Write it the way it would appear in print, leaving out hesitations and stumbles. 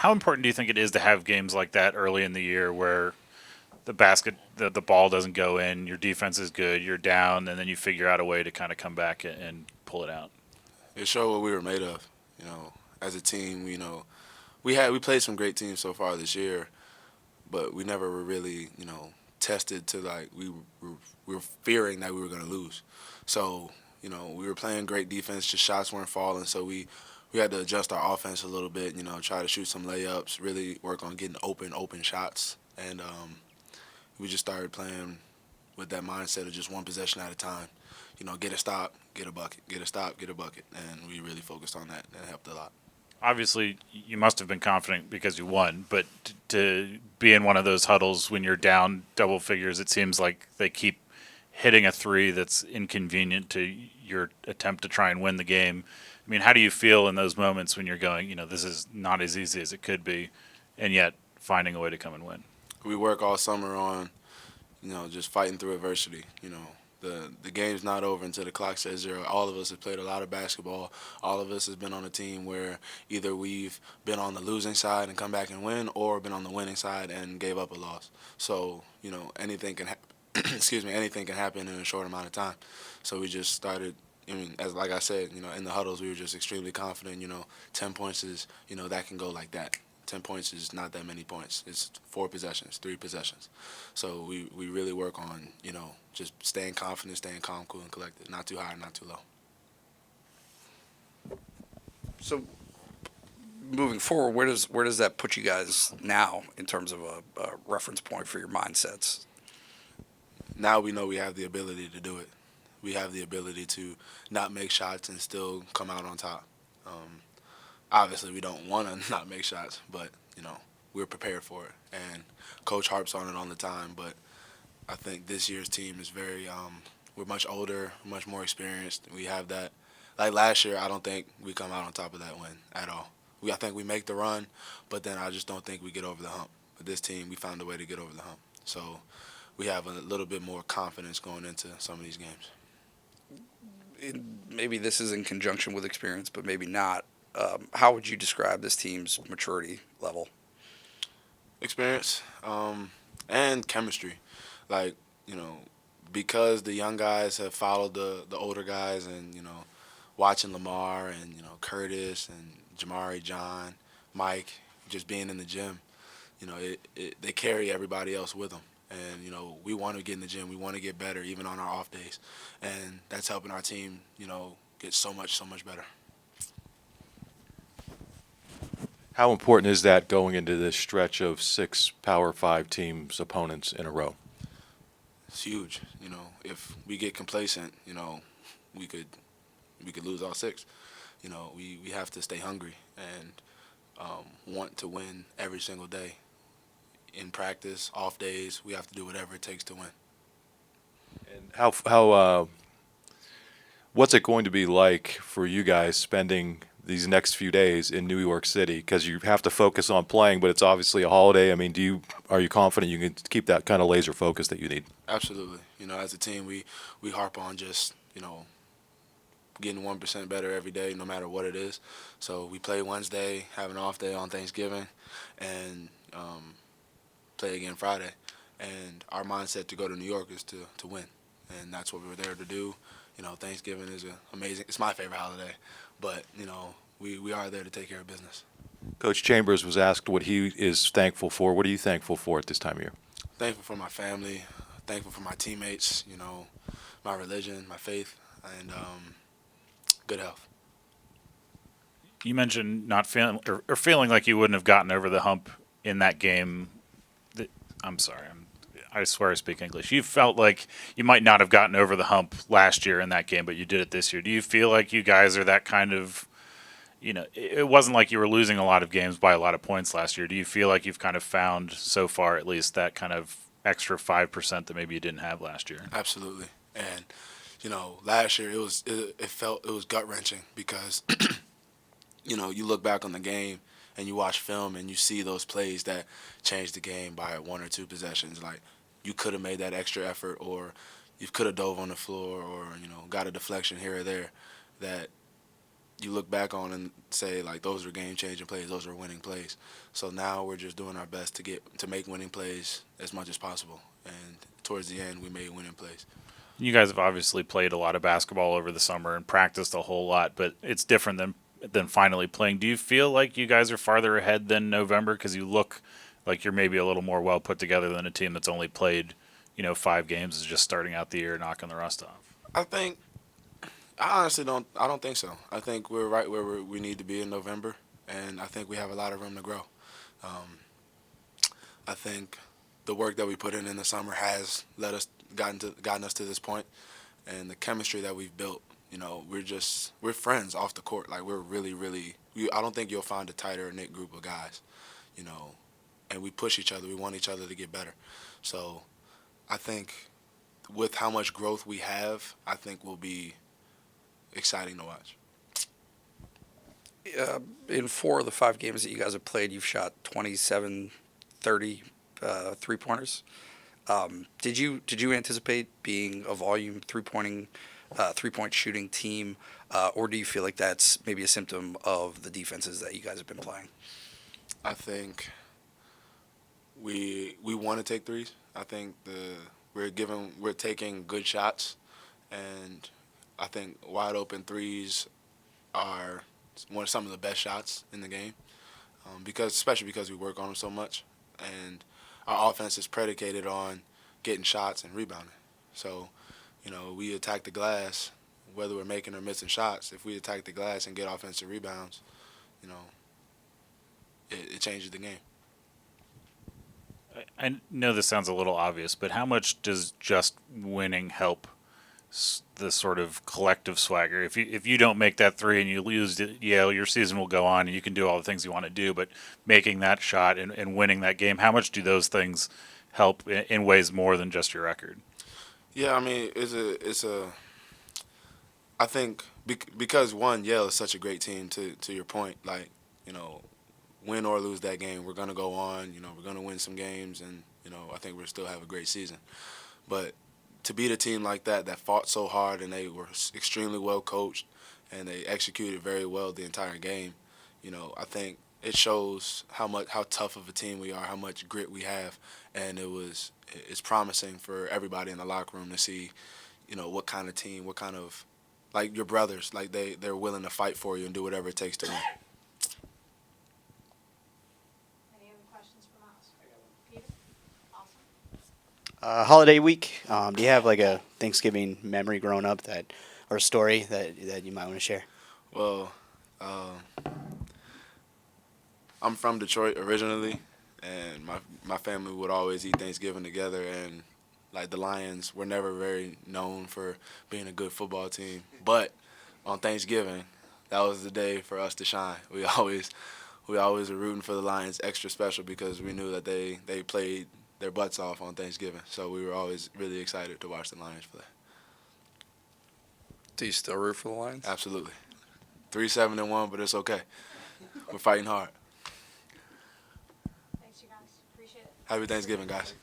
How important do you think it is to have games like that early in the year where the ball doesn't go in, your defense is good, you're down, and then you figure out a way to kind of come back and pull it out? It showed what we were made of. You know, as a team, we played some great teams so far this year, but we never were really tested to like we were fearing that we were going to lose. So we were playing great defense, just shots weren't falling. So we had to adjust our offense a little bit. Try to shoot some layups, really work on getting open shots, and we just started playing with that mindset of just one possession at a time. Get a stop, get a bucket, get a stop, get a bucket, and we really focused on that. And it helped a lot. Obviously, you must have been confident because you won, but to be in one of those huddles when you're down double figures, it seems like they keep hitting a three that's inconvenient to your attempt to try and win the game. I mean, how do you feel in those moments when you're going, this is not as easy as it could be, and yet finding a way to come and win? We work all summer on just fighting through adversity. The game's not over until the clock says zero. All of us have played a lot of basketball. All of us has been on a team where either we've been on the losing side and come back and win, or been on the winning side and gave up a loss. So anything can happen. Excuse me, anything can happen in a short amount of time. So we just started. I mean, as like I said, in the huddles we were just extremely confident. 10 points is that can go like that. 10 points is not that many points. It's 4 possessions, 3 possessions. So we really work on just staying confident, staying calm, cool, and collected. Not too high, not too low. So moving forward, where does that put you guys now in terms of a reference point for your mindsets? Now we know we have the ability to do it. We have the ability to not make shots and still come out on top. Obviously, we don't want to not make shots, but we're prepared for it. And Coach harps on it all the time. But I think this year's team is very. We're much older, much more experienced. We have that. Like last year, I don't think we come out on top of that win at all. I think we make the run, but then I just don't think we get over the hump. But this team, we found a way to get over the hump. So we have a little bit more confidence going into some of these games. Maybe this is in conjunction with experience, but maybe not. How would you describe this team's maturity level? Experience and chemistry. Like, because the young guys have followed the older guys and, watching Lamar and, Curtis and Jamari, John, Mike, just being in the gym, they carry everybody else with them. And, we want to get in the gym. We want to get better even on our off days. And that's helping our team, get so much better. How important is that going into this stretch of six Power Five teams opponents in a row? It's huge. If we get complacent, we could lose all six. We have to stay hungry and want to win every single day. In practice, off days, we have to do whatever it takes to win. And how what's it going to be like for you guys spending these next few days in New York City? Because you have to focus on playing, but it's obviously a holiday. I mean, are you confident you can keep that kind of laser focus that you need? Absolutely. As a team, we harp on just getting 1% better every day, no matter what it is. So we play Wednesday, have an off day on Thanksgiving, and play again Friday. And our mindset to go to New York is to win, and that's what we were there to do. Thanksgiving is amazing. It's my favorite holiday, but we are there to take care of business. Coach Chambers was asked what he is thankful for. What are you thankful for at this time of year? Thankful for my family, thankful for my teammates, my religion, my faith, and good health. You mentioned not feeling or feeling like you wouldn't have gotten over the hump in that game. I'm sorry. I swear I speak English. You felt like you might not have gotten over the hump last year in that game, but you did it this year. Do you feel like you guys are that kind of, it wasn't like you were losing a lot of games by a lot of points last year. Do you feel like you've kind of found so far at least that kind of extra 5% that maybe you didn't have last year? Absolutely. And last year it was gut wrenching because you look back on the game and you watch film and you see those plays that changed the game by 1 or 2 possessions. Like you could have made that extra effort, or you could have dove on the floor, or got a deflection here or there that you look back on and say like those are game changing plays, those are winning plays. So now we're just doing our best to make winning plays as much as possible. And towards the end, we made winning plays. You guys have obviously played a lot of basketball over the summer and practiced a whole lot, but it's different than finally playing. Do you feel like you guys are farther ahead than November because you look like you're maybe a little more well put together than a team that's only played, 5 games, is just starting out the year knocking the rust off? I think I honestly don't. I don't think so. I think we're right where we need to be in November, and I think we have a lot of room to grow. Um, I think the work that we put in the summer has gotten us to this point, and the chemistry that we've built. We're friends off the court. Like we're really, really. I don't think you'll find a tighter knit group of guys. You know, and we push each other. We want each other to get better. So I think with how much growth we have, I think we'll be exciting to watch. In 4 of the 5 games that you guys have played, you've shot 27, 30 3-pointers. Did you anticipate being a volume 3-point shooting team, or do you feel like that's maybe a symptom of the defenses that you guys have been playing? I think we want to take threes. I think we're taking good shots, and I think wide open threes are some of the best shots in the game, especially because we work on them so much, and our offense is predicated on getting shots and rebounding. So, we attack the glass, whether we're making or missing shots. If we attack the glass and get offensive rebounds, it changes the game. I know this sounds a little obvious, but how much does just winning help the sort of collective swagger? If you don't make that three and you lose, your season will go on and you can do all the things you want to do, but making that shot and winning that game, how much do those things help in ways more than just your record? Yeah, I mean, I think because Yale is such a great team. To your point, like win or lose that game, we're gonna go on. We're gonna win some games, and I think we'll still have a great season. But to beat a team like that fought so hard and they were extremely well coached and they executed very well the entire game, I think it shows how tough of a team we are, how much grit we have, and it's promising for everybody in the locker room to see, what kind of team, what kind of, like your brothers, like they're willing to fight for you and do whatever it takes to win. Any other questions for Myles? Peter? Awesome. Holiday week. Do you have like a Thanksgiving memory growing up or a story that you might want to share? Well, I'm from Detroit originally, and my family would always eat Thanksgiving together, and like the Lions were never very known for being a good football team, but on Thanksgiving, that was the day for us to shine. We always were rooting for the Lions extra special because we knew that they played their butts off on Thanksgiving, so we were always really excited to watch the Lions play. Do you still root for the Lions? Absolutely. 3-7-1, but it's okay. We're fighting hard. Thanks, you guys. Appreciate it. Happy Thanksgiving, guys.